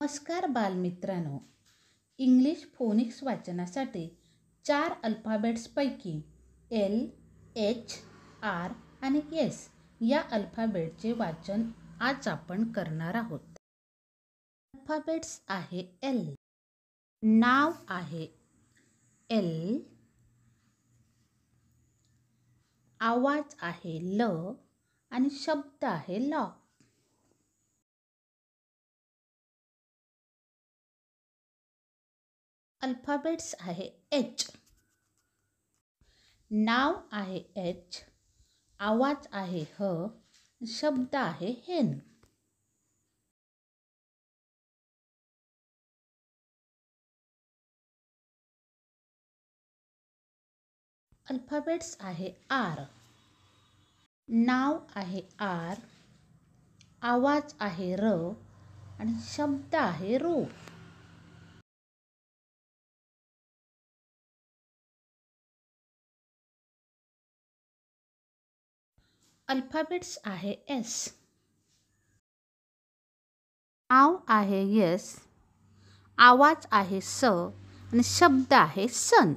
नमस्कार बालमित्रांनो. English phoenix वाचनासाठी 4 अल्फाबेट्सपैकी एल, एच, आर आणि एस या अल्फाबेटचे वाचन आज आपण करणार आहोत. अल्फाबेट्स आहे एल. नाव आहे एल. आवाज आहे ल आणि शब्द आहे लॉ. अल्फाबेट्स आहे एच. नाव आहे एच. आवाज आहे ह. शब्द आहे हेन. अल्फाबेट्स आहे आर. नाव आहे आर. आवाज आहे र आणि शब्द आहे रो. अल्फाबेट्स आहे एस. नाव आहे यस. आवाज आहे स आणि शब्द आहे सन.